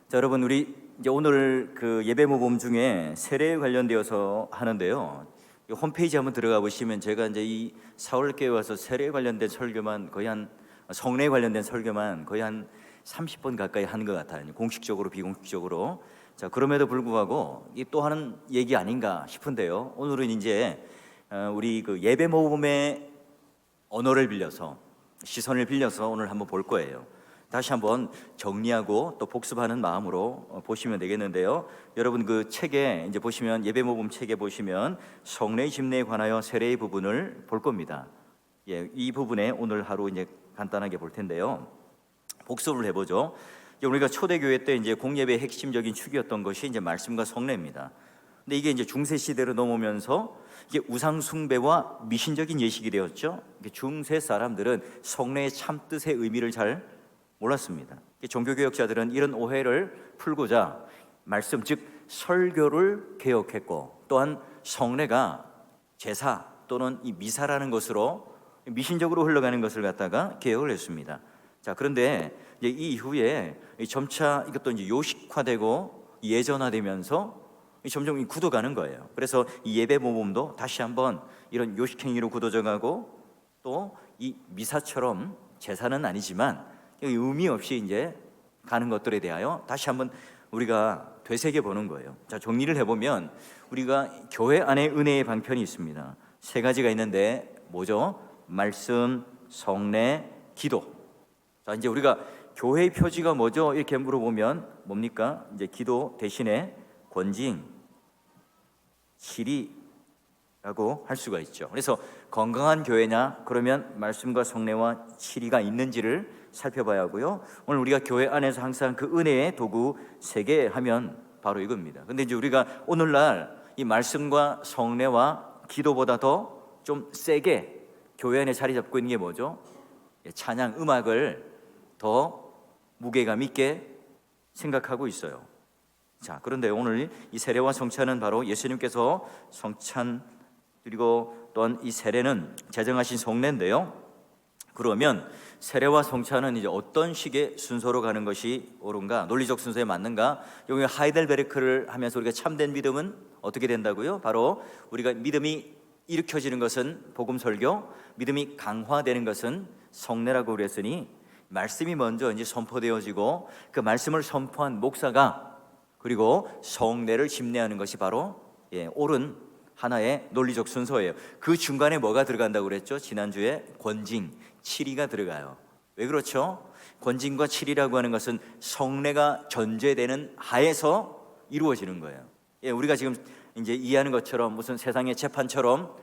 자, 여러분, 우리 이제 오늘 그 예배 모범 중에 세례에 관련되어서 하는데요. 이 홈페이지 한번 들어가 보시면 제가 이제 이 사월교회 와서 세례에 관련된 설교만 거의 한 성례에 관련된 설교만 거의 한 30번 가까이 한 것 같아요. 공식적으로 비공식적으로. 자, 그럼에도 불구하고 이 또 하는 얘기 아닌가 싶은데요. 오늘은 이제 우리 그 예배 모범의 언어를 빌려서 시선을 빌려서 오늘 한번 볼 거예요. 다시 한번 정리하고 또 복습하는 마음으로 보시면 되겠는데요. 여러분 그 책에 이제 보시면 예배 모범 책에 보시면 성례 집례에 관하여 세례의 부분을 볼 겁니다. 예, 이 부분에 오늘 하루 이제 간단하게 볼 텐데요. 복습을 해보죠. 우리가 초대교회 때 이제 공예배의 핵심적인 축이었던 것이 이제 말씀과 성례입니다. 근데 이게 이제 중세 시대로 넘어오면서 이게 우상 숭배와 미신적인 예식이 되었죠. 중세 사람들은 성례의 참 뜻의 의미를 잘 몰랐습니다. 종교개혁자들은 이런 오해를 풀고자 말씀 즉 설교를 개혁했고, 또한 성례가 제사 또는 이 미사라는 것으로 미신적으로 흘러가는 것을 갖다가 개혁을 했습니다. 자, 그런데 이제 이 이후에 점차 이것도 이제 요식화되고 예전화되면서 점점 굳어가는 거예요. 그래서 이 예배 모범도 다시 한번 이런 요식행위로 굳어져 가고, 또 이 미사처럼 제사는 아니지만 의미 없이 이제 가는 것들에 대하여 다시 한번 우리가 되새겨 보는 거예요. 자, 정리를 해보면 우리가 교회 안에 은혜의 방편이 있습니다. 세 가지가 있는데 뭐죠? 말씀, 성례, 기도. 자, 이제 우리가 교회의 표지가 뭐죠? 이렇게 물어보면 뭡니까? 이제 기도 대신에 권징, 치리라고 할 수가 있죠. 그래서 건강한 교회냐? 그러면 말씀과 성례와 치리가 있는지를 살펴봐야 하고요. 오늘 우리가 교회 안에서 항상 그 은혜의 도구 3개 하면 바로 이겁니다. 근데 이제 우리가 오늘날 이 말씀과 성례와 기도보다 더 좀 세게 교회 안에 자리 잡고 있는 게 뭐죠? 찬양, 음악을 더 무게감 있게 생각하고 있어요. 자, 그런데 오늘 이 세례와 성찬은 바로 예수님께서 성찬 그리고 또한 이 세례는 제정하신 성례인데요. 그러면 세례와 성찬은 이제 어떤 식의 순서로 가는 것이 옳은가, 논리적 순서에 맞는가? 여기 하이델베르크를 하면서 우리가 참된 믿음은 어떻게 된다고요? 바로 우리가 믿음이 일으켜지는 것은 복음 설교, 믿음이 강화되는 것은 성례라고 그랬으니 말씀이 먼저 이제 선포되어지고 그 말씀을 선포한 목사가 그리고 성례를 집례하는 것이 바로 옳은 하나의 논리적 순서예요. 그 중간에 뭐가 들어간다고 그랬죠? 지난주에 권징, 치리가 들어가요. 왜 그렇죠? 권징과 치리라고 하는 것은 성례가 전제되는 하에서 이루어지는 거예요. 우리가 지금 이제 이해하는 것처럼 무슨 세상의 재판처럼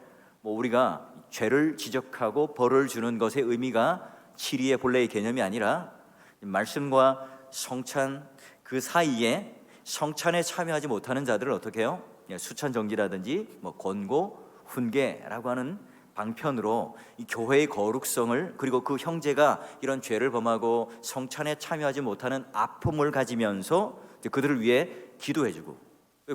우리가 죄를 지적하고 벌을 주는 것의 의미가 치리의 본래의 개념이 아니라 말씀과 성찬 그 사이에 성찬에 참여하지 못하는 자들을 어떻게 해요? 수찬 정지라든지 권고, 훈계라고 하는 방편으로 이 교회의 거룩성을, 그리고 그 형제가 이런 죄를 범하고 성찬에 참여하지 못하는 아픔을 가지면서 그들을 위해 기도해주고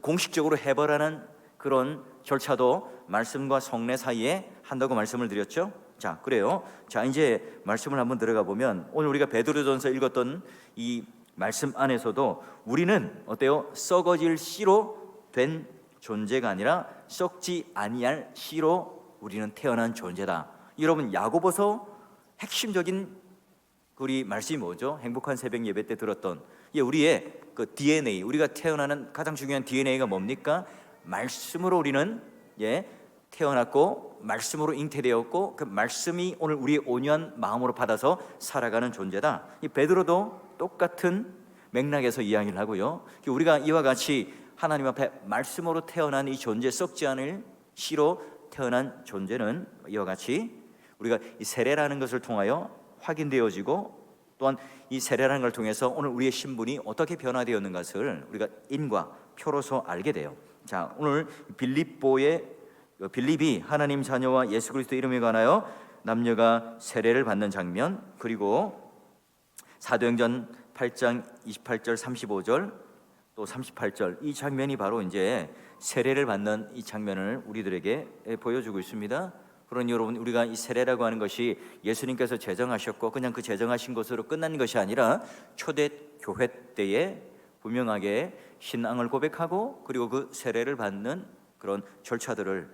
공식적으로 해벌하는 그런 절차도 말씀과 성례 사이에 한다고 말씀을 드렸죠. 자, 그래요. 자, 이제 말씀을 한번 들어가 보면 오늘 우리가 베드로전서 읽었던 이 말씀 안에서도 우리는 어때요? 썩어질 씨로 된 존재가 아니라 썩지 아니할 씨로 우리는 태어난 존재다. 여러분, 야고보서 핵심적인 우리 말씀이 뭐죠? 행복한 새벽 예배 때 들었던 우리의 그 DNA, 우리가 태어나는 가장 중요한 DNA가 뭡니까? 말씀으로 우리는 태어났고 말씀으로 잉태되었고 그 말씀이 오늘 우리의 온유한 마음으로 받아서 살아가는 존재다. 이 베드로도 똑같은 맥락에서 이야기를 하고요. 우리가 이와 같이 하나님 앞에 말씀으로 태어난 이 존재, 썩지 않을 씨로 태어난 존재는 이와 같이 우리가 이 세례라는 것을 통하여 확인되어지고, 또한 이 세례라는 걸 통해서 오늘 우리의 신분이 어떻게 변화되었는 것을 우리가 인과 표로서 알게 돼요. 자, 오늘 빌립이 하나님 자녀와 예수 그리스도 이름에 관하여 남녀가 세례를 받는 장면, 그리고 사도행전 8장 28절 35절 또 38절 이 장면이 바로 이제 세례를 받는 이 장면을 우리들에게 보여주고 있습니다. 그러니 여러분, 우리가 이 세례라고 하는 것이 예수님께서 제정하셨고 그냥 그 제정하신 것으로 끝난 것이 아니라 초대 교회 때에 분명하게 신앙을 고백하고 그리고 그 세례를 받는 그런 절차들을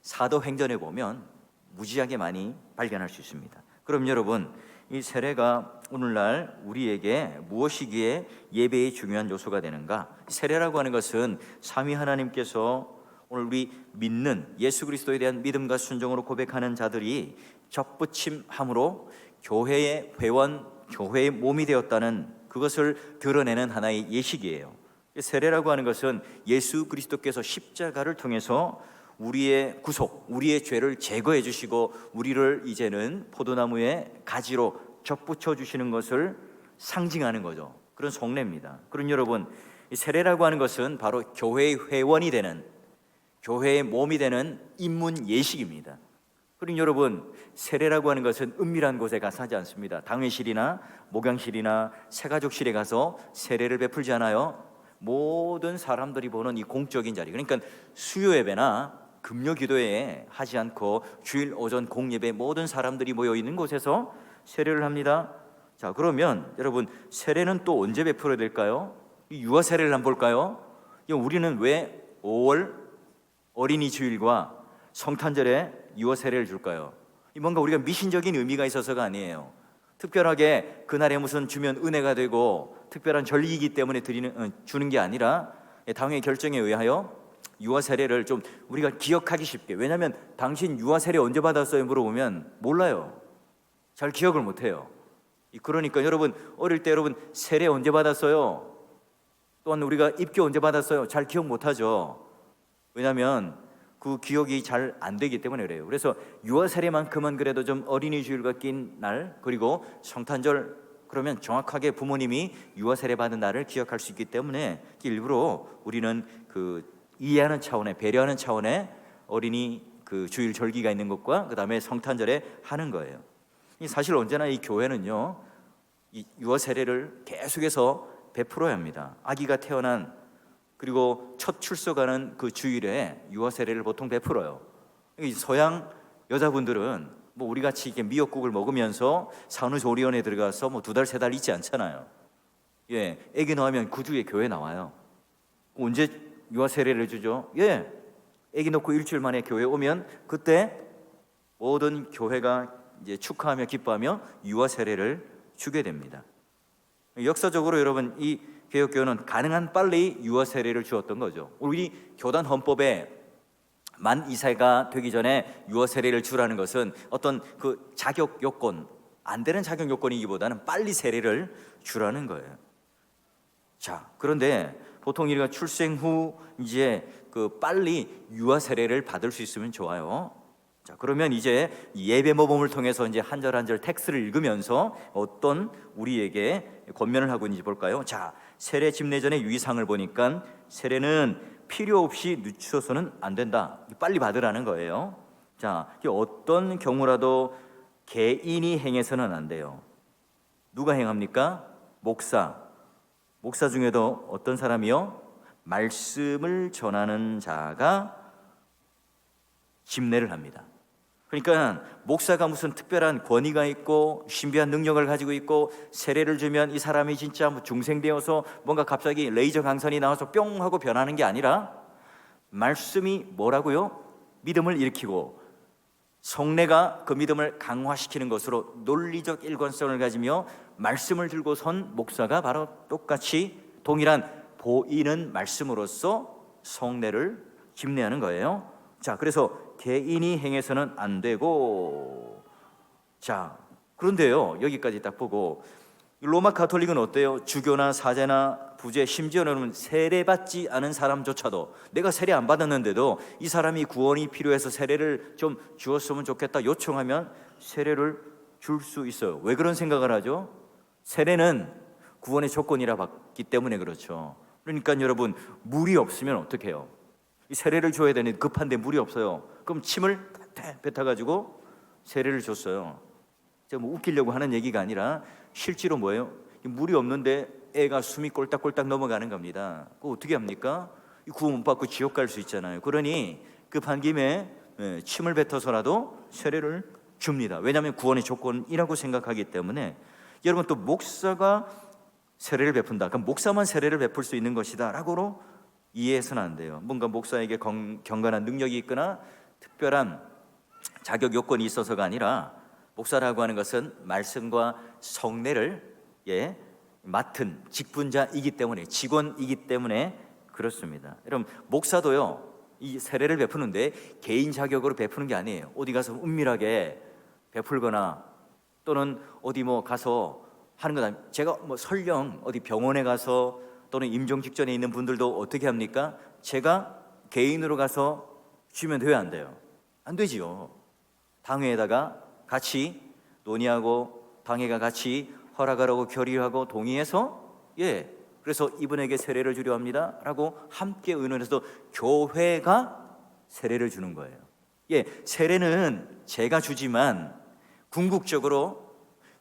사도행전에 보면 무지하게 많이 발견할 수 있습니다. 그럼 여러분, 이 세례가 오늘날 우리에게 무엇이기에 예배의 중요한 요소가 되는가? 세례라고 하는 것은 삼위 하나님께서 오늘 우리 믿는 예수 그리스도에 대한 믿음과 순종으로 고백하는 자들이 접붙임함으로 교회의 회원, 교회의 몸이 되었다는 그것을 드러내는 하나의 예식이에요. 세례라고 하는 것은 예수 그리스도께서 십자가를 통해서 우리의 구속, 우리의 죄를 제거해 주시고 우리를 이제는 포도나무의 가지로 접붙여 주시는 것을 상징하는 거죠. 그런 속례입니다. 그럼 여러분, 이 세례라고 하는 것은 바로 교회의 회원이 되는, 교회의 몸이 되는 입문 예식입니다. 그럼 여러분, 세례라고 하는 것은 은밀한 곳에 가서 하지 않습니다. 당회실이나 목양실이나 새가족실에 가서 세례를 베풀지 않아요. 모든 사람들이 보는 이 공적인 자리, 그러니까 수요 예배나 금요 기도회에 하지 않고 주일 오전 공예배 모든 사람들이 모여 있는 곳에서 세례를 합니다. 자, 그러면 여러분, 세례는 또 언제 베풀어야 될까요? 이 유아 세례를 한번 볼까요? 우리는 왜 5월 어린이 주일과 성탄절에 유아 세례를 줄까요? 뭔가 우리가 미신적인 의미가 있어서가 아니에요. 특별하게 그날에 무슨 주면 은혜가 되고 특별한 절기이기 때문에 주는 게 아니라 당회 결정에 의하여 유아 세례를 좀 우리가 기억하기 쉽게, 왜냐하면 당신 유아 세례 언제 받았어요? 물어보면 몰라요. 잘 기억을 못해요. 그러니까 여러분, 어릴 때 여러분 세례 언제 받았어요? 또한 우리가 입교 언제 받았어요? 잘 기억 못하죠. 왜냐하면 그 기억이 잘 안 되기 때문에 그래요. 그래서 유아 세례만큼은 그래도 좀 어린이 주일과 낀 날, 그리고 성탄절, 그러면 정확하게 부모님이 유아 세례 받은 날을 기억할 수 있기 때문에 일부러 우리는 그 이해하는 차원에, 배려하는 차원에 어린이 그 주일 절기가 있는 것과 그 다음에 성탄절에 하는 거예요. 사실 언제나 이 교회는요, 이 유아 세례를 계속해서 베풀어야 합니다. 아기가 태어난 그리고 첫 출석하는 그 주일에 유아 세례를 보통 베풀어요. 서양 여자분들은 뭐 우리 같이 이렇게 미역국을 먹으면서 산후조리원에 들어가서 뭐 2달, 3달 있지 않잖아요. 예, 아기 낳으면 그 주에 교회 나와요. 언제 유아 세례를 주죠? 예, 아기 낳고 일주일 만에 교회 오면 그때 모든 교회가 이제 축하하며 기뻐하며 유아 세례를 주게 됩니다. 역사적으로 여러분, 이 개혁교회는 가능한 빨리 유아 세례를 주었던 거죠. 우리 교단 헌법에 만 2세가 되기 전에 유아 세례를 주라는 것은 어떤 그 자격 요건, 안 되는 자격 요건이기보다는 빨리 세례를 주라는 거예요. 자, 그런데 보통 우리가 출생 후 이제 그 빨리 유아 세례를 받을 수 있으면 좋아요. 자, 그러면 이제 예배 모범을 통해서 이제 한 절 한 절 텍스트를 읽으면서 어떤 우리에게 권면을 하고 있는지 볼까요? 자, 세례 집례전의 유의사항을 보니까 세례는 필요 없이 늦춰서는 안 된다. 빨리 받으라는 거예요. 자, 어떤 경우라도 개인이 행해서는 안 돼요. 누가 행합니까? 목사 중에도 어떤 사람이요? 말씀을 전하는 자가 집례를 합니다. 그러니까 목사가 무슨 특별한 권위가 있고 신비한 능력을 가지고 있고 세례를 주면 이 사람이 진짜 중생되어서 뭔가 갑자기 레이저 강선이 나와서 뿅 하고 변하는 게 아니라 말씀이 뭐라고요? 믿음을 일으키고 성례가 그 믿음을 강화시키는 것으로 논리적 일관성을 가지며 말씀을 들고 선 목사가 바로 똑같이 동일한 보이는 말씀으로서 성례를 집례하는 거예요. 자, 그래서 개인이 행해서는 안 되고, 자, 그런데요, 여기까지 딱 보고 로마 가톨릭은 어때요? 주교나 사제나 부제, 심지어 여러분 세례받지 않은 사람조차도, 내가 세례 안 받았는데도 이 사람이 구원이 필요해서 세례를 좀 주었으면 좋겠다 요청하면 세례를 줄 수 있어요. 왜 그런 생각을 하죠? 세례는 구원의 조건이라 봤기 때문에 그렇죠. 그러니까 여러분, 물이 없으면 어떻게 해요? 이 세례를 줘야 되는데 급한데 물이 없어요. 그럼 침을 뱉어가지고 세례를 줬어요. 제가 뭐 웃기려고 하는 얘기가 아니라 실제로 뭐예요? 물이 없는데 애가 숨이 꼴딱꼴딱 넘어가는 겁니다. 그거 어떻게 합니까? 구원 못 받고 지옥 갈 수 있잖아요. 그러니 급한 김에 침을 뱉어서라도 세례를 줍니다. 왜냐하면 구원의 조건이라고 생각하기 때문에. 여러분, 또 목사가 세례를 베푼다. 그럼 목사만 세례를 베풀 수 있는 것이다라고로 이해해서는 안 돼요. 뭔가 목사에게 경건한 능력이 있거나 특별한 자격 요건이 있어서가 아니라 목사라고 하는 것은 말씀과 성례를 맡은 직분자이기 때문에, 직원이기 때문에 그렇습니다. 여러분, 목사도요 이 세례를 베푸는데 개인 자격으로 베푸는 게 아니에요. 어디 가서 은밀하게 베풀거나 또는 어디 뭐 가서 하는 건 아니에요. 제가 뭐 설령 어디 병원에 가서 또는 임종 직전에 있는 분들도 어떻게 합니까? 제가 개인으로 가서 주면 돼요, 안 돼요? 안 되지요. 당회에다가 같이 논의하고 당회가 같이 허락하라고 결의하고 동의해서 그래서 이분에게 세례를 주려 합니다 라고 함께 의논해서 교회가 세례를 주는 거예요. 세례는 제가 주지만 궁극적으로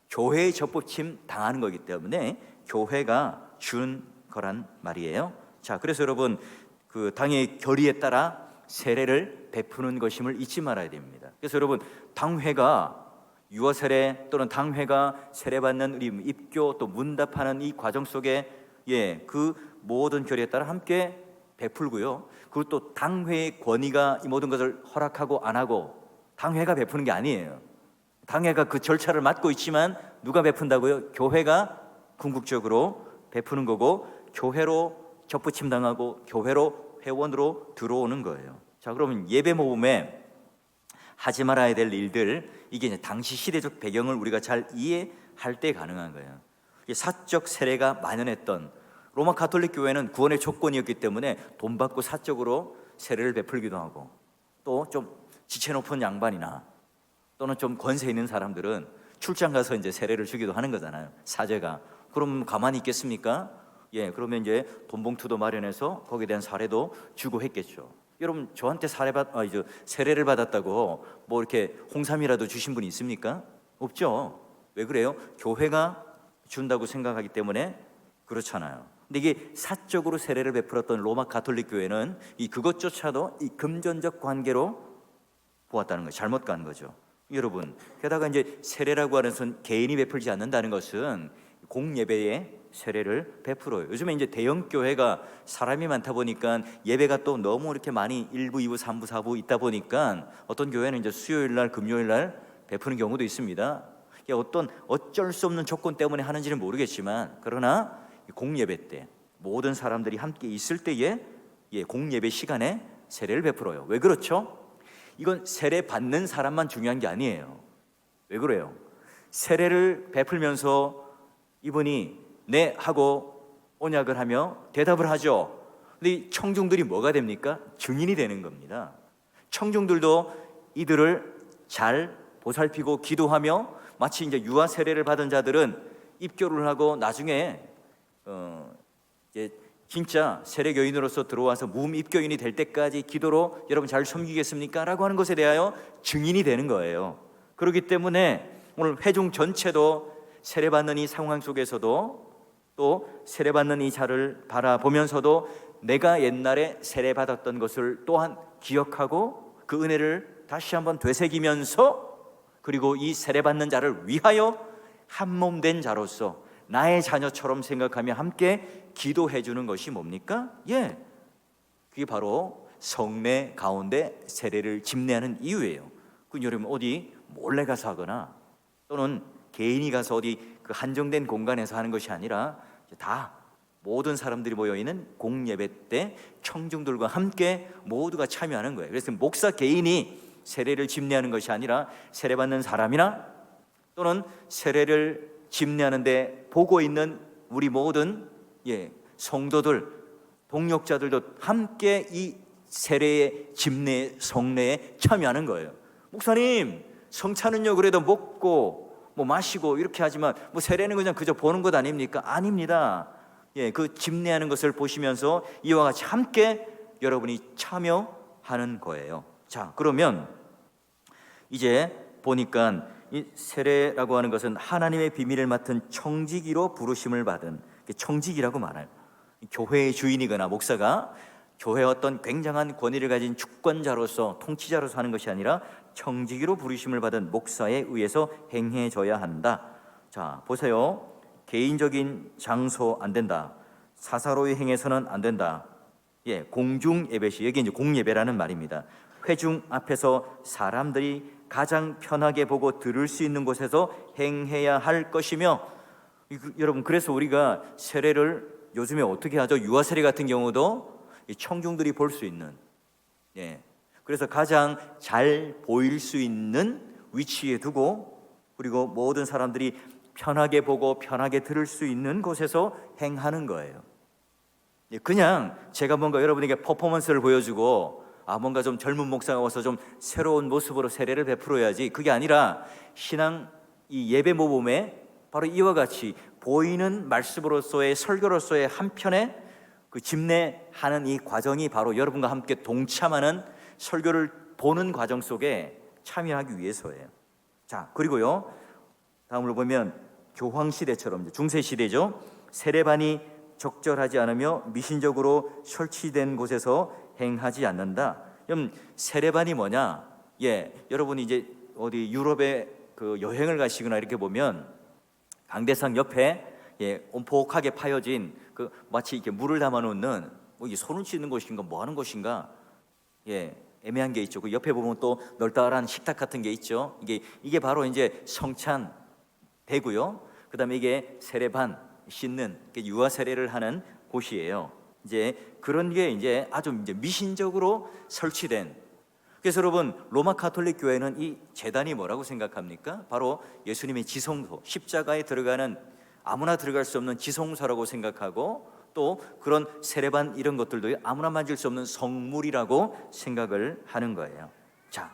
교회의 접붙임 당하는 거기 때문에 교회가 준 거란 말이에요. 자, 그래서 여러분 그 당의 결의에 따라 세례를 베푸는 것임을 잊지 말아야 됩니다. 그래서 여러분 당회가 유아 세례 또는 당회가 세례받는 우리 입교 또 문답하는 이 과정 속에 그 모든 결의에 따라 함께 베풀고요. 그리고 또 당회의 권위가 이 모든 것을 허락하고 안 하고 당회가 베푸는 게 아니에요. 당회가 그 절차를 맡고 있지만 누가 베푼다고요? 교회가 궁극적으로 베푸는 거고 교회로 접붙임 당하고 교회로 회원으로 들어오는 거예요. 자, 그러면 예배 모범에 하지 말아야 될 일들, 이게 이제 당시 시대적 배경을 우리가 잘 이해할 때 가능한 거예요. 사적 세례가 만연했던 로마 가톨릭 교회는 구원의 조건이었기 때문에 돈 받고 사적으로 세례를 베풀기도 하고, 또 좀 지체 높은 양반이나 또는 좀 권세 있는 사람들은 출장 가서 이제 세례를 주기도 하는 거잖아요. 사제가. 그럼 가만히 있겠습니까? 그러면 이제 돈 봉투도 마련해서 거기에 대한 사례도 주고 했겠죠. 여러분, 저한테 세례를 받았다고 뭐 이렇게 홍삼이라도 주신 분이 있습니까? 없죠. 왜 그래요? 교회가 준다고 생각하기 때문에 그렇잖아요. 근데 이게 사적으로 세례를 베풀었던 로마 가톨릭 교회는 그것조차도 이 금전적 관계로 보았다는 거예요. 잘못 간 거죠. 여러분, 게다가 이제 세례라고 하는 것은 개인이 베풀지 않는다는 것은 공예배에 세례를 베풀어요. 요즘에 이제 대형 교회가 사람이 많다 보니까 예배가 또 너무 이렇게 많이 1부, 2부, 3부, 4부 있다 보니까 어떤 교회는 이제 수요일 날, 금요일 날 베푸는 경우도 있습니다. 어떤 어쩔 수 없는 조건 때문에 하는지는 모르겠지만, 그러나 공예배 때 모든 사람들이 함께 있을 때에 공예배 시간에 세례를 베풀어요. 왜 그렇죠? 이건 세례 받는 사람만 중요한 게 아니에요. 왜 그래요? 세례를 베풀면서 이분이 네 하고 언약을 하며 대답을 하죠. 근데 이 청중들이 뭐가 됩니까? 증인이 되는 겁니다. 청중들도 이들을 잘 보살피고 기도하며, 마치 이제 유아 세례를 받은 자들은 입교를 하고 나중에 이제 진짜 세례교인으로서 들어와서 무입교인이 될 때까지 기도로 여러분 잘 섬기겠습니까? 라고 하는 것에 대하여 증인이 되는 거예요. 그렇기 때문에 오늘 회중 전체도 세례받는 이 상황 속에서도 또 세례받는 이 자를 바라보면서도 내가 옛날에 세례받았던 것을 또한 기억하고 그 은혜를 다시 한번 되새기면서, 그리고 이 세례받는 자를 위하여 한몸된 자로서 나의 자녀처럼 생각하며 함께 기도해 주는 것이 뭡니까? 그게 바로 성례 가운데 세례를 집례하는 이유예요. 그 여러분 어디 몰래 가서 하거나 또는 개인이 가서 어디 그 한정된 공간에서 하는 것이 아니라 다 모든 사람들이 모여있는 공예배 때 청중들과 함께 모두가 참여하는 거예요. 그래서 목사 개인이 세례를 집례하는 것이 아니라 세례받는 사람이나 또는 세례를 집례하는데 보고 있는 우리 모든 성도들, 동역자들도 함께 이 세례의 집례 성례에 참여하는 거예요. 목사님, 성찬은요 그래도 먹고 뭐 마시고 이렇게 하지만 뭐 세례는 그냥 그저 보는 것 아닙니까? 아닙니다. 그 집례하는 것을 보시면서 이와 같이 함께 여러분이 참여하는 거예요. 자, 그러면 이제 보니까 이 세례라고 하는 것은 하나님의 비밀을 맡은 청지기로 부르심을 받은, 청지기라고 말해요. 교회의 주인이거나 목사가 교회의 어떤 굉장한 권위를 가진 주권자로서 통치자로서 하는 것이 아니라 청지기로 부르심을 받은 목사에 의해서 행해져야 한다. 자, 보세요. 개인적인 장소 안 된다. 사사로이 행해서는 안 된다. 공중 예배시, 여기 이제 공예배라는 말입니다. 회중 앞에서 사람들이 가장 편하게 보고 들을 수 있는 곳에서 행해야 할 것이며, 여러분, 그래서 우리가 세례를 요즘에 어떻게 하죠? 유아 세례 같은 경우도 청중들이 볼 수 있는, 그래서 가장 잘 보일 수 있는 위치에 두고, 그리고 모든 사람들이 편하게 보고 편하게 들을 수 있는 곳에서 행하는 거예요. 그냥 제가 뭔가 여러분에게 퍼포먼스를 보여주고 뭔가 좀 젊은 목사가 와서 좀 새로운 모습으로 세례를 베풀어야지, 그게 아니라 신앙 이 예배 모범에 바로 이와 같이 보이는 말씀으로서의 설교로서의 한편의 그 집례하는 이 과정이 바로 여러분과 함께 동참하는 설교를 보는 과정 속에 참여하기 위해서예요. 자, 그리고요, 다음으로 보면 교황시대처럼 중세시대죠. 세례반이 적절하지 않으며 미신적으로 설치된 곳에서 행하지 않는다. 그럼 세례반이 뭐냐? 여러분이 이제 어디 유럽에 그 여행을 가시거나 이렇게 보면 강대상 옆에 온폭하게 파여진 그 마치 이렇게 물을 담아 놓는 이 손을 씻는 곳인가 뭐 하는 곳인가 애매한 게 있죠. 그 옆에 보면 또 널따란 식탁 같은 게 있죠. 이게 바로 이제 성찬 되고요. 그다음에 이게 세례반 씻는 유아 세례를 하는 곳이에요. 이제 그런 게 이제 아주 이제 미신적으로 설치된. 그래서 여러분, 로마 가톨릭 교회는 이 제단이 뭐라고 생각합니까? 바로 예수님의 지성소, 십자가에 들어가는 아무나 들어갈 수 없는 지성소라고 생각하고, 또 그런 세례반 이런 것들도 아무나 만질 수 없는 성물이라고 생각을 하는 거예요. 자,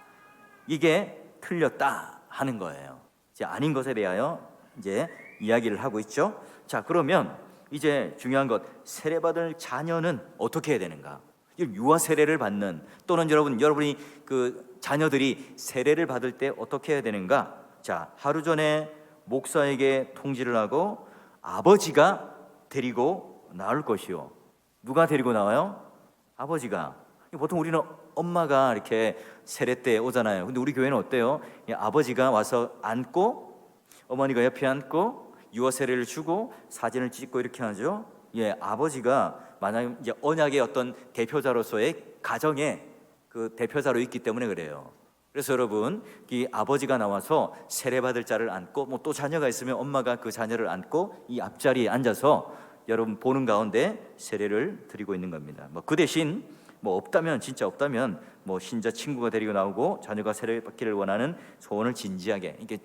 이게 틀렸다 하는 거예요. 이제 아닌 것에 대하여 이제 이야기를 하고 있죠. 자, 그러면 이제 중요한 것, 세례받을 자녀는 어떻게 해야 되는가? 유아 세례를 받는, 또는 여러분이 그 자녀들이 세례를 받을 때 어떻게 해야 되는가? 자, 하루 전에 목사에게 통지를 하고 아버지가 데리고 나올 것이요. 누가 데리고 나와요? 아버지가. 보통 우리는 엄마가 이렇게 세례 때 오잖아요. 근데 우리 교회는 어때요? 아버지가 와서 앉고 어머니가 옆에 앉고 유아 세례를 주고 사진을 찍고 이렇게 하죠. 아버지가 만약 이제 언약의 어떤 대표자로서의 가정의 그 대표자로 있기 때문에 그래요. 그래서 여러분, 이 아버지가 나와서 세례받을 자를 안고, 뭐 또 자녀가 있으면 엄마가 그 자녀를 안고 이 앞자리에 앉아서 여러분 보는 가운데 세례를 드리고 있는 겁니다. 그 대신 없다면, 진짜 없다면 신자 친구가 데리고 나오고 자녀가 세례 받기를 원하는 소원을 진지하게, 이게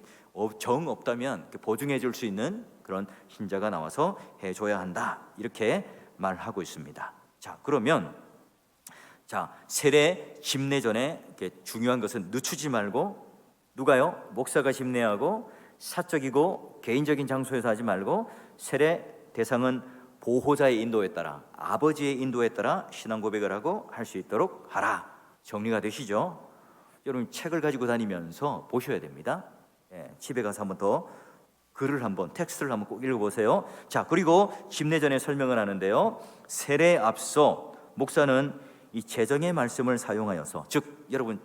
정 없다면 보증해 줄 수 있는 그런 신자가 나와서 해줘야 한다, 이렇게 말하고 있습니다. 자, 그러면 세례 집례 전에 중요한 것은 늦추지 말고, 누가요? 목사가 집례하고 사적이고 개인적인 장소에서 하지 말고, 세례 대상은 보호자의 인도에 따라, 아버지의 인도에 따라 신앙 고백을 하고 할 수 있도록 하라. 정리가 되시죠? 여러분, 책을 가지고 다니면서 보셔야 됩니다. 집에 가서 한번 더 텍스트를 한번 꼭 읽어보세요. 자, 그리고 집례 전에 설명을 하는데요, 세례에 앞서 목사는 이 재정의 말씀을 사용하여서, 즉 여러분,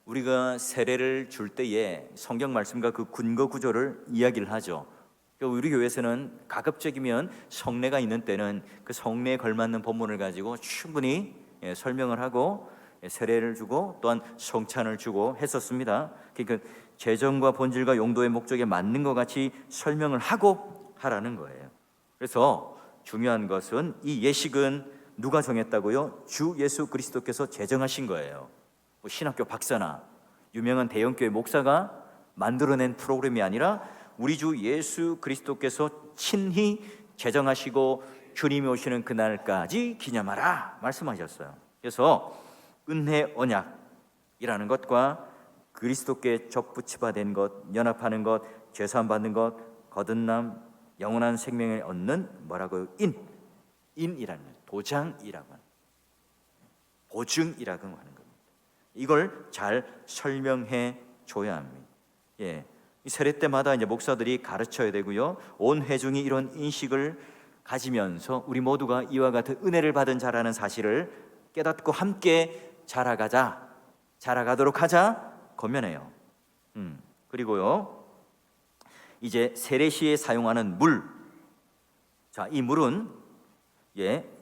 우리가 세례를 줄 때에 성경 말씀과 그 근거 구조를 이야기를 하죠. 우리 교회에서는 가급적이면 성례가 있는 때는 그 성례에 걸맞는 본문을 가지고 충분히 설명을 하고 세례를 주고 또한 성찬을 주고 했었습니다. 그러니까 재정과 본질과 용도의 목적에 맞는 것 같이 설명을 하고 하라는 거예요. 그래서 중요한 것은 이 예식은 누가 정했다고요? 주 예수 그리스도께서 제정하신 거예요. 신학교 박사나 유명한 대형교회 목사가 만들어낸 프로그램이 아니라 우리 주 예수 그리스도께서 친히 제정하시고 주님이 오시는 그날까지 기념하라 말씀하셨어요. 그래서 은혜 언약이라는 것과 그리스도께 접붙이받은 것, 연합하는 것, 죄사함 받는 것, 거듭남, 영원한 생명을 얻는 뭐라고요? 인이라는 거예요. 도장이라고 하는, 보증이라고 하는 겁니다. 이걸 잘 설명해 줘야 합니다. 이 세례 때마다 이제 목사들이 가르쳐야 되고요. 온 회중이 이런 인식을 가지면서 우리 모두가 이와 같은 은혜를 받은 자라는 사실을 깨닫고 함께 자라가도록 하자 권면해요. 그리고요, 이제 세례 시에 사용하는 물, 자, 이 물은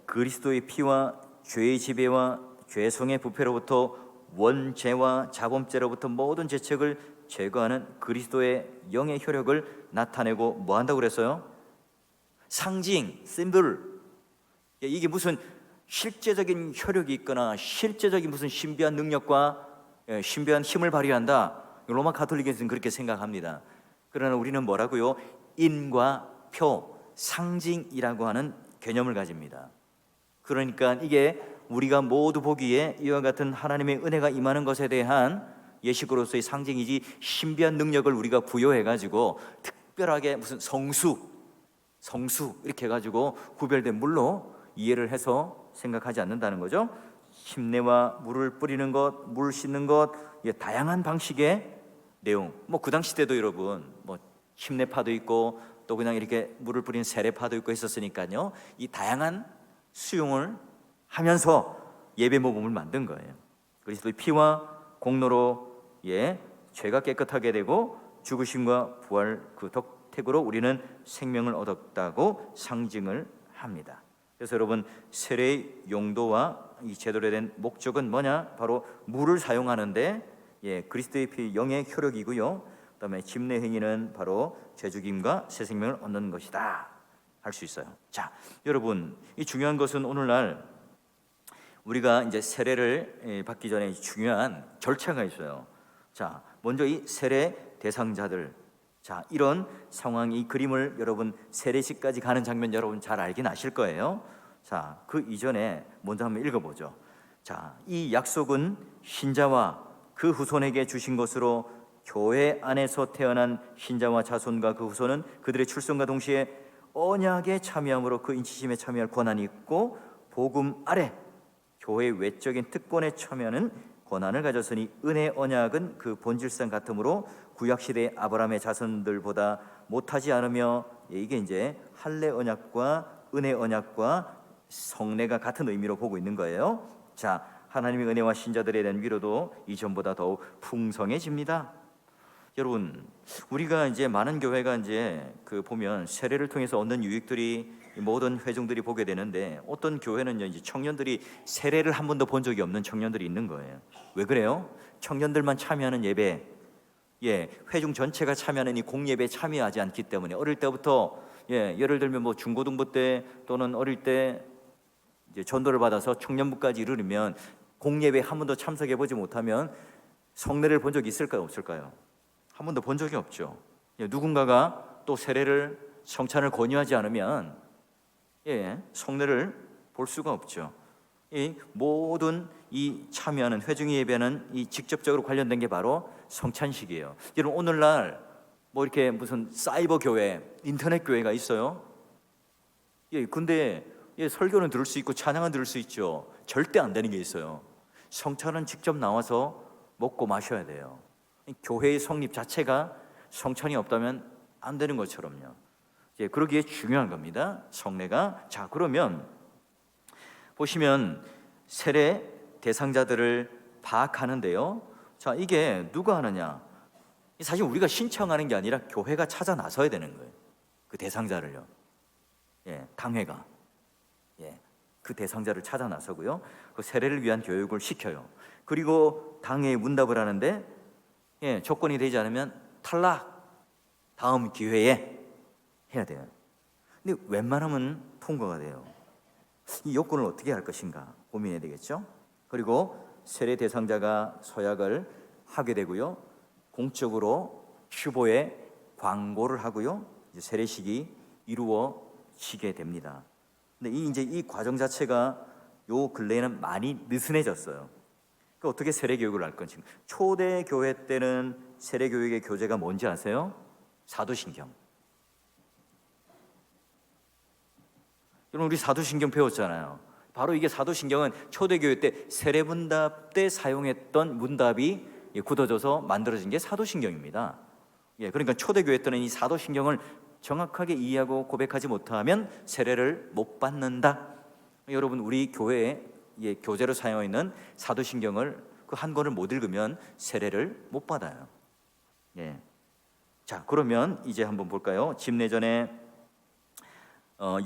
그리스도의 피와 죄의 지배와 죄성의 부패로부터 원죄와 자범죄로부터 모든 죄책을 제거하는 그리스도의 영의 효력을 나타내고 뭐 한다고 그랬어요? 상징, 심볼. 이게 무슨 실제적인 효력이 있거나 실제적인 무슨 신비한 능력과 신비한 힘을 발휘한다, 로마 가톨릭에서는 그렇게 생각합니다. 그러나 우리는 뭐라고요? 인과 표, 상징이라고 하는 개념을 가집니다. 그러니까 이게 우리가 모두 보기에 이와 같은 하나님의 은혜가 임하는 것에 대한 예식으로서의 상징이지, 신비한 능력을 우리가 부여해가지고 특별하게 무슨 성수 이렇게 해가지고 구별된 물로 이해를 해서 생각하지 않는다는 거죠. 침례와 물을 뿌리는 것, 물 씻는 것, 다양한 방식의 내용. 뭐 그 당시 때도 여러분 뭐 침례파도 있고 또 그냥 이렇게 물을 뿌리는 세례파도 있고 했었으니까요. 이 다양한 수용을 하면서 예배 모범을 만든 거예요. 그리스도의 피와 공로로 죄가 깨끗하게 되고 죽으심과 부활 그 덕택으로 우리는 생명을 얻었다고 상징을 합니다. 그래서 여러분, 세례의 용도와 이 제도에 대한 목적은 뭐냐? 바로 물을 사용하는데 그리스도의 피 영의 효력이고요. 그다음에 침례 행위는 바로 죄죽임과 새 생명을 얻는 것이다 할 수 있어요. 자, 여러분, 이 중요한 것은 오늘날 우리가 이제 세례를 받기 전에 중요한 절차가 있어요. 자, 먼저 이 세례 대상자들, 자, 이런 상황, 이 그림을 여러분 세례식까지 가는 장면 여러분 잘 알긴 아실 거예요. 자, 그 이전에 먼저 한번 읽어보죠. 자, 이 약속은 신자와 그 후손에게 주신 것으로 교회 안에서 태어난 신자와 자손과 그 후손은 그들의 출생과 동시에 언약에 참여함으로 그 인치심에 참여할 권한이 있고, 복음 아래 교회의 외적인 특권에 참여하는 권한을 가졌으니 은혜 언약은 그 본질상 같으므로 구약시대의 아브라함의 자손들보다 못하지 않으며, 이게 이제 할례 언약과 은혜 언약과 성례가 같은 의미로 보고 있는 거예요. 자, 하나님의 은혜와 신자들에 대한 위로도 이전보다 더욱 풍성해집니다. 여러분, 우리가 이제 많은 교회가 이제 보면 세례를 통해서 얻는 유익들이 모든 회중들이 보게 되는데, 어떤 교회는요 이제 청년들이 세례를 한 번도 본 적이 없는 청년들이 있는 거예요. 왜 그래요? 청년들만 참여하는 예배, 회중 전체가 참여하는 이 공예배에 참여하지 않기 때문에 어릴 때부터 예를 들면 뭐 중고등부 때 또는 어릴 때 이제 전도를 받아서 청년부까지 이르면 공예배에 한 번도 참석해 보지 못하면 성례를 본 적이 있을까요, 없을까요? 한 번도 본 적이 없죠. 누군가가 또 세례를 성찬을 권유하지 않으면 성례를 볼 수가 없죠. 이 모든 이 참여하는 회중의 예배는 이 직접적으로 관련된 게 바로 성찬식이에요. 여러분, 오늘날 뭐 이렇게 무슨 사이버 교회, 인터넷 교회가 있어요. 근데 설교는 들을 수 있고 찬양은 들을 수 있죠. 절대 안 되는 게 있어요. 성찬은 직접 나와서 먹고 마셔야 돼요. 교회의 성립 자체가 성찬이 없다면 안 되는 것처럼요. 그러기에 중요한 겁니다, 성례가. 자, 그러면 보시면 세례 대상자들을 파악하는데요. 자, 이게 누가 하느냐? 사실 우리가 신청하는 게 아니라 교회가 찾아 나서야 되는 거예요. 그 대상자를요. 당회가 그 대상자를 찾아 나서고요. 그 세례를 위한 교육을 시켜요. 그리고 당회에 문답을 하는데 조건이 되지 않으면 탈락, 다음 기회에 해야 돼요. 근데 웬만하면 통과가 돼요. 이 요건을 어떻게 할 것인가 고민해야 되겠죠. 그리고 세례 대상자가 서약을 하게 되고요. 공적으로 휴보에 광고를 하고요. 이제 세례식이 이루어지게 됩니다. 근데 이 과정 자체가 요 근래에는 많이 느슨해졌어요. 그러니까 어떻게 세례 교육을 할 건지. 초대 교회 때는 세례 교육의 교재가 뭔지 아세요? 사도신경. 여러분, 우리 사도신경 배웠잖아요. 바로 이게 사도신경은 초대교회 때 세례문답 때 사용했던 문답이 굳어져서 만들어진 게 사도신경입니다. 그러니까 초대교회 때는 이 사도신경을 정확하게 이해하고 고백하지 못하면 세례를 못 받는다. 여러분, 우리 교회에 교재로 사용하고 있는 사도신경을 그 한 권을 못 읽으면 세례를 못 받아요. 자, 그러면 이제 한번 볼까요? 집례전에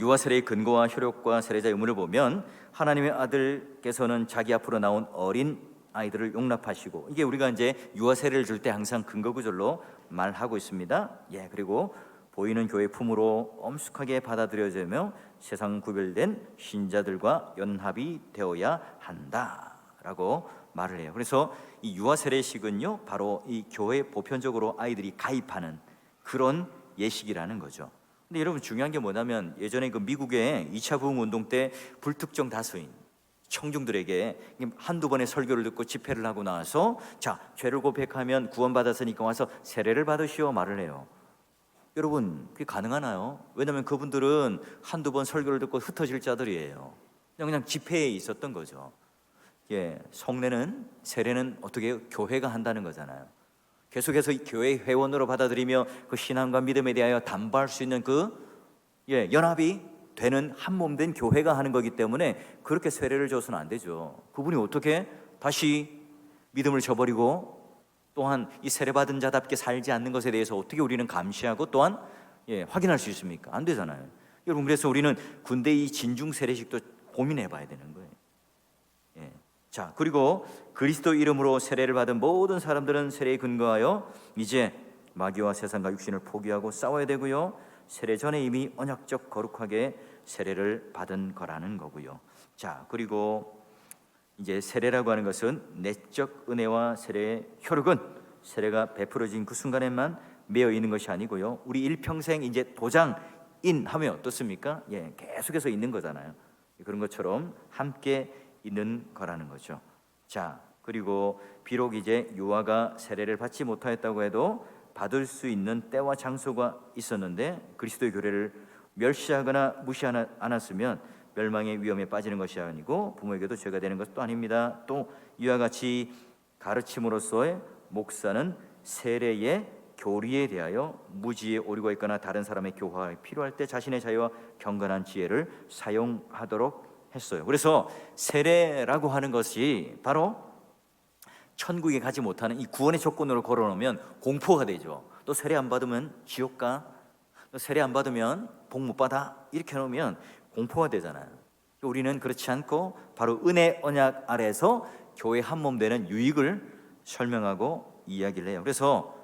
유아 세례의 근거와 효력과 세례자 의무를 보면 하나님의 아들께서는 자기 앞으로 나온 어린 아이들을 용납하시고, 이게 우리가 이제 유아 세례를 줄 때 항상 근거 구절로 말하고 있습니다. 그리고 보이는 교회 품으로 엄숙하게 받아들여지며 세상 구별된 신자들과 연합이 되어야 한다라고 말을 해요. 그래서 이 유아 세례식은요, 바로 이 교회 보편적으로 아이들이 가입하는 그런 예식이라는 거죠. 근데 여러분, 중요한 게 뭐냐면, 예전에 그 미국의 2차 부흥 운동 때 불특정 다수인 청중들에게 한두 번의 설교를 듣고 집회를 하고 나와서 자, 죄를 고백하면 구원받았으니까 와서 세례를 받으시오 말을 해요. 여러분, 그게 가능하나요? 왜냐하면 그분들은 한두 번 설교를 듣고 흩어질 자들이에요. 그냥 집회에 있었던 거죠. 성례는, 세례는 어떻게 교회가 한다는 거잖아요. 계속해서 교회 회원으로 받아들이며 그 신앙과 믿음에 대하여 담보할 수 있는 연합이 되는 한 몸 된 교회가 하는 거기 때문에 그렇게 세례를 줘서는 안 되죠. 그분이 어떻게 다시 믿음을 저버리고 또한 이 세례받은 자답게 살지 않는 것에 대해서 어떻게 우리는 감시하고 또한 확인할 수 있습니까? 안 되잖아요. 여러분, 그래서 우리는 군대 이 진중 세례식도 고민해 봐야 되는 거예요. 자, 그리고 그리스도 이름으로 세례를 받은 모든 사람들은 세례에 근거하여 이제 마귀와 세상과 육신을 포기하고 싸워야 되고요, 세례 전에 이미 언약적 거룩하게 세례를 받은 거라는 거고요. 자, 그리고 이제 세례라고 하는 것은 내적 은혜와 세례의 효력은 세례가 베풀어진 그 순간에만 매여 있는 것이 아니고요, 우리 일평생 이제 도장인 하면 어떻습니까? 계속해서 있는 거잖아요. 그런 것처럼 함께 있는 거라는 거죠. 자, 그리고 비록 이제 유아가 세례를 받지 못하였다고 해도 받을 수 있는 때와 장소가 있었는데 그리스도의 교례를 멸시하거나 무시하지 않았으면 멸망의 위험에 빠지는 것이 아니고 부모에게도 죄가 되는 것도 아닙니다. 또 이와 같이 가르침으로써의 목사는 세례의 교리에 대하여 무지에 오류가 있거나 다른 사람의 교화가 필요할 때 자신의 자유와 경건한 지혜를 사용하도록 했어요. 그래서 세례라고 하는 것이 바로 천국에 가지 못하는 이 구원의 조건으로 걸어놓으면 공포가 되죠. 또 세례 안 받으면 지옥 가, 또 세례 안 받으면 복 못 받아, 이렇게 해놓으면 공포가 되잖아요. 우리는 그렇지 않고 바로 은혜 언약 아래에서 교회 한 몸 되는 유익을 설명하고 이야기를 해요. 그래서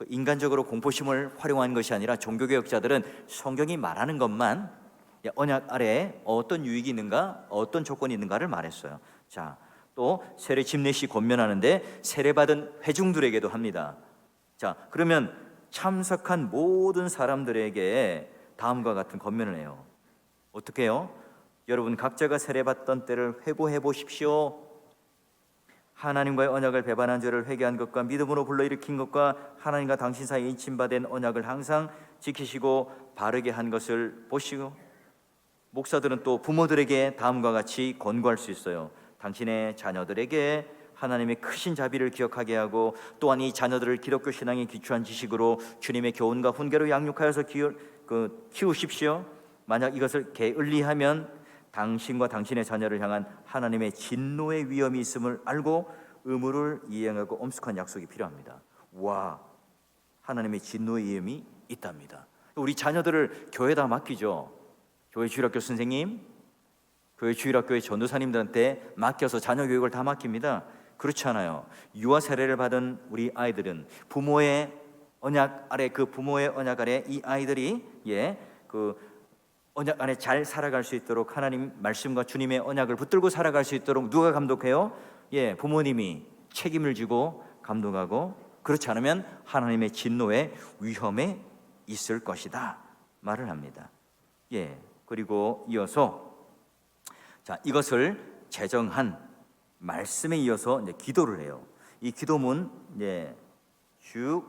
인간적으로 공포심을 활용한 것이 아니라 종교개혁자들은 성경이 말하는 것만 언약 아래에 어떤 유익이 있는가, 어떤 조건이 있는가를 말했어요. 자, 또 세례 집례시 권면하는데 세례받은 회중들에게도 합니다. 자, 그러면 참석한 모든 사람들에게 다음과 같은 권면을 해요. 어떻게 해요? 여러분 각자가 세례받던 때를 회고해 보십시오. 하나님과의 언약을 배반한 죄를 회개한 것과 믿음으로 불러일으킨 것과 하나님과 당신 사이에 인침받은 언약을 항상 지키시고 바르게 한 것을 보시고, 목사들은 또 부모들에게 다음과 같이 권고할 수 있어요. 당신의 자녀들에게 하나님의 크신 자비를 기억하게 하고 또한 이 자녀들을 기독교 신앙에 기초한 지식으로 주님의 교훈과 훈계로 양육하여서 키우십시오. 만약 이것을 게을리하면 당신과 당신의 자녀를 향한 하나님의 진노의 위험이 있음을 알고 의무를 이행하고 엄숙한 약속이 필요합니다. 와, 하나님의 진노의 위험이 있답니다. 우리 자녀들을 교회에다 맡기죠. 교회 주일학교 선생님, 교회 주일학교의 전도사님들한테 맡겨서 자녀 교육을 다 맡깁니다. 그렇지 않아요. 유아 세례를 받은 우리 아이들은 부모의 언약 아래, 그 부모의 언약 아래 이 아이들이 그 언약 안에 잘 살아갈 수 있도록 하나님 말씀과 주님의 언약을 붙들고 살아갈 수 있도록 누가 감독해요? 부모님이 책임을 지고 감독하고, 그렇지 않으면 하나님의 진노의 위험에 있을 것이다 말을 합니다. 그리고 이어서 자, 이것을 제정한 말씀에 이어서 이제 기도를 해요. 이 기도문 쭉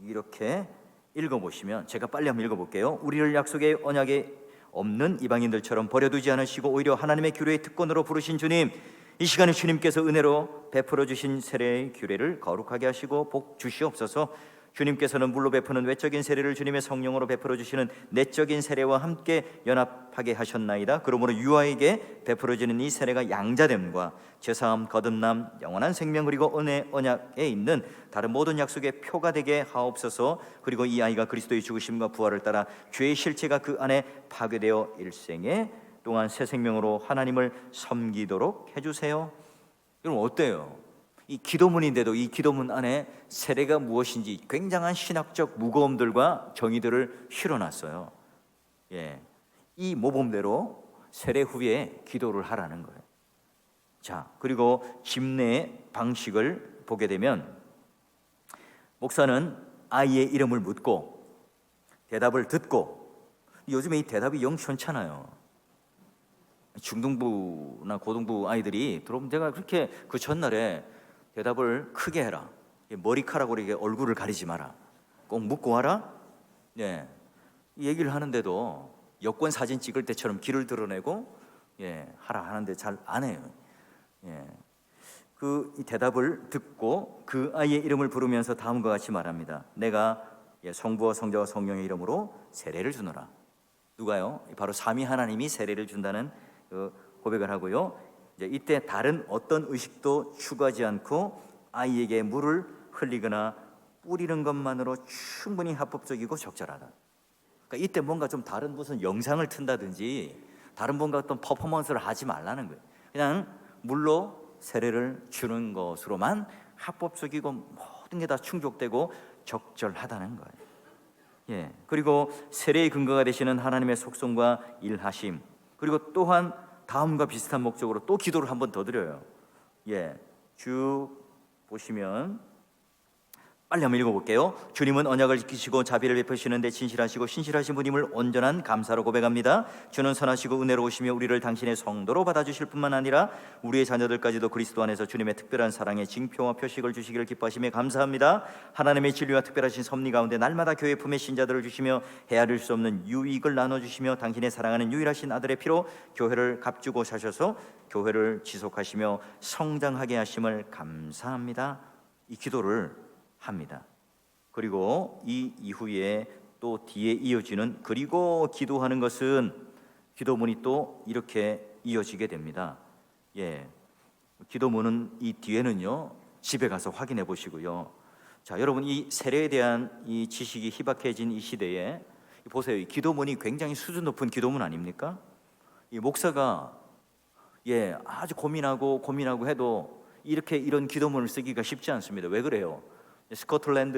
이렇게 읽어보시면, 제가 빨리 한번 읽어볼게요. 우리를 약속의 언약에 없는 이방인들처럼 버려두지 않으시고 오히려 하나님의 규례의 특권으로 부르신 주님, 이 시간에 주님께서 은혜로 베풀어 주신 세례의 규례를 거룩하게 하시고 복 주시옵소서. 주님께서는 물로 베푸는 외적인 세례를 주님의 성령으로 베풀어 주시는 내적인 세례와 함께 연합하게 하셨나이다. 그러므로 유아에게 베풀어지는 이 세례가 양자됨과 제사함, 거듭남, 영원한 생명 그리고 은혜 언약에 있는 다른 모든 약속의 표가 되게 하옵소서. 그리고 이 아이가 그리스도의 죽으심과 부활을 따라 죄의 실체가 그 안에 파괴되어 일생에 또한 새 생명으로 하나님을 섬기도록 해주세요. 여러분 어때요? 이 기도문인데도 이 기도문 안에 세례가 무엇인지 굉장한 신학적 무거움들과 정의들을 실어놨어요. 예, 이 모범대로 세례 후에 기도를 하라는 거예요. 자, 그리고 집례 방식을 보게 되면 목사는 아이의 이름을 묻고 대답을 듣고, 요즘에 이 대답이 영 시원찮아요. 중등부나 고등부 아이들이 들어오면 제가 그렇게 그 전날에 대답을 크게 해라. 머리카락으로 이게 얼굴을 가리지 마라. 꼭 묻고 와라. 예, 이 얘기를 하는데도 여권 사진 찍을 때처럼 귀를 드러내고 하라 하는데 잘 안 해요. 이 대답을 듣고 그 아이의 이름을 부르면서 다음과 같이 말합니다. 내가 성부와 성자와 성령의 이름으로 세례를 주노라. 누가요? 바로 삼위 하나님이 세례를 준다는 그 고백을 하고요. 이때 다른 어떤 의식도 추가하지 않고 아이에게 물을 흘리거나 뿌리는 것만으로 충분히 합법적이고 적절하다. 그러니까 이때 뭔가 좀 다른 무슨 영상을 튼다든지 다른 뭔가 어떤 퍼포먼스를 하지 말라는 거예요. 그냥 물로 세례를 주는 것으로만 합법적이고 모든 게 다 충족되고 적절하다는 거예요. 그리고 세례의 근거가 되시는 하나님의 속성과 일하심, 그리고 또한 다음과 비슷한 목적으로 또 기도를 한 번 더 드려요. 쭉 보시면 빨리 한번 읽어볼게요. 주님은 언약을 지키시고 자비를 베푸시는데 진실하시고 신실하신 분임을 온전한 감사로 고백합니다. 주는 선하시고 은혜로우시며 우리를 당신의 성도로 받아주실 뿐만 아니라 우리의 자녀들까지도 그리스도 안에서 주님의 특별한 사랑의 징표와 표식을 주시기를 기뻐하시며 감사합니다. 하나님의 진리와 특별하신 섭리 가운데 날마다 교회 품에 신자들을 주시며 헤아릴 수 없는 유익을 나눠주시며 당신의 사랑하는 유일하신 아들의 피로 교회를 값주고 사셔서 교회를 지속하시며 성장하게 하심을 감사합니다. 이 기도를 합니다. 그리고 이 이후에 또 뒤에 이어지는 그리고 기도하는 것은 기도문이 또 이렇게 이어지게 됩니다. 기도문은 이 뒤에는요 집에 가서 확인해 보시고요. 자, 여러분 이 세례에 대한 이 지식이 희박해진 이 시대에 보세요. 이 기도문이 굉장히 수준 높은 기도문 아닙니까? 이 목사가 아주 고민하고 해도 이런 기도문을 쓰기가 쉽지 않습니다. 왜 그래요? 스코틀랜드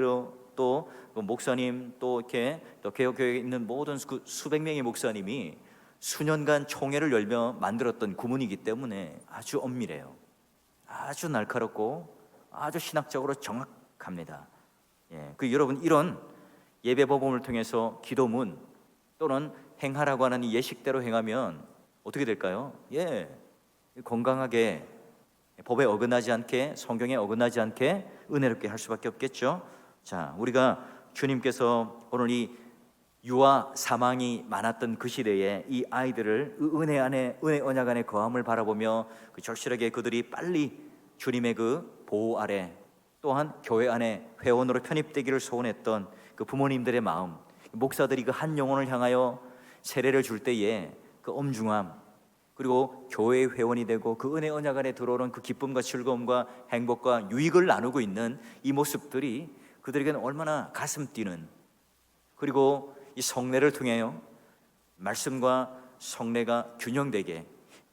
또 목사님 또 이렇게 또 개혁교회에 있는 모든 수백 명의 목사님이 수년간 총회를 열며 만들었던 구문이기 때문에 아주 엄밀해요. 아주 날카롭고 아주 신학적으로 정확합니다. 여러분 이런 예배 법음을 통해서 기도문 또는 행하라고 하는 이 예식대로 행하면 어떻게 될까요? 건강하게 법에 어긋나지 않게 성경에 어긋나지 않게 은혜롭게 할 수밖에 없겠죠. 자, 우리가 주님께서 오늘 이 유아 사망이 많았던 그 시대에 이 아이들을 은혜 언약 안에 거함을 바라보며 절실하게 그들이 빨리 주님의 그 보호 아래 또한 교회 안에 회원으로 편입되기를 소원했던 그 부모님들의 마음, 목사들이 그 한 영혼을 향하여 세례를 줄 때에 그 엄중함, 그리고 교회의 회원이 되고 그 은혜 언약 안에 들어오는 그 기쁨과 즐거움과 행복과 유익을 나누고 있는 이 모습들이 그들에게는 얼마나 가슴 뛰는, 그리고 이 성례를 통해요 말씀과 성례가 균형되게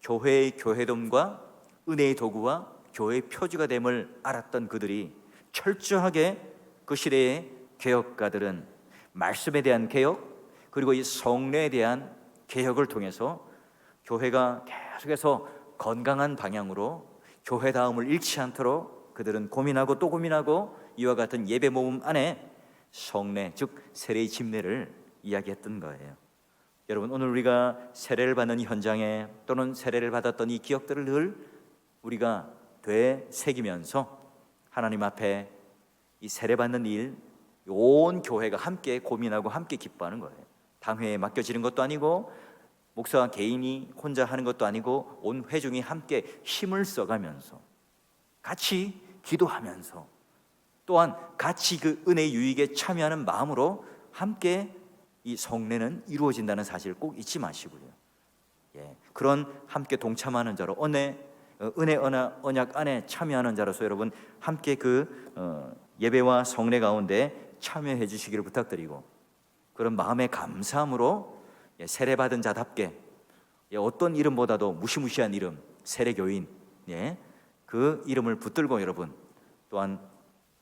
교회의 교회됨과 은혜의 도구와 교회의 표지가 됨을 알았던 그들이 철저하게 그 시대의 개혁가들은 말씀에 대한 개혁 그리고 이 성례에 대한 개혁을 통해서 교회가 계속해서 건강한 방향으로 교회다움을 잃지 않도록 그들은 고민하고 또 고민하고 이와 같은 예배 모임 안에 성례 즉 세례의 집례를 이야기했던 거예요. 여러분 오늘 우리가 세례를 받는 현장에 또는 세례를 받았던 이 기억들을 늘 우리가 되새기면서 하나님 앞에 이 세례 받는 일 온 교회가 함께 고민하고 함께 기뻐하는 거예요. 당회에 맡겨지는 것도 아니고 목사 개인이 혼자 하는 것도 아니고 온 회중이 함께 힘을 써가면서 같이 기도하면서 또한 같이 그 은혜의 유익에 참여하는 마음으로 함께 이 성례는 이루어진다는 사실을 꼭 잊지 마시고요. 그런 함께 동참하는 자로 은혜 언약 안에 참여하는 자로서 여러분 함께 그 예배와 성례 가운데 참여해 주시기를 부탁드리고, 그런 마음의 감사함으로 세례받은 자답게 어떤 이름보다도 무시무시한 이름 세례교인, 그 이름을 붙들고 여러분 또한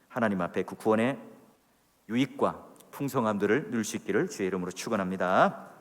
하나님 앞에 그 구원의 유익과 풍성함들을 누릴 수 있기를 주의 이름으로 축원합니다.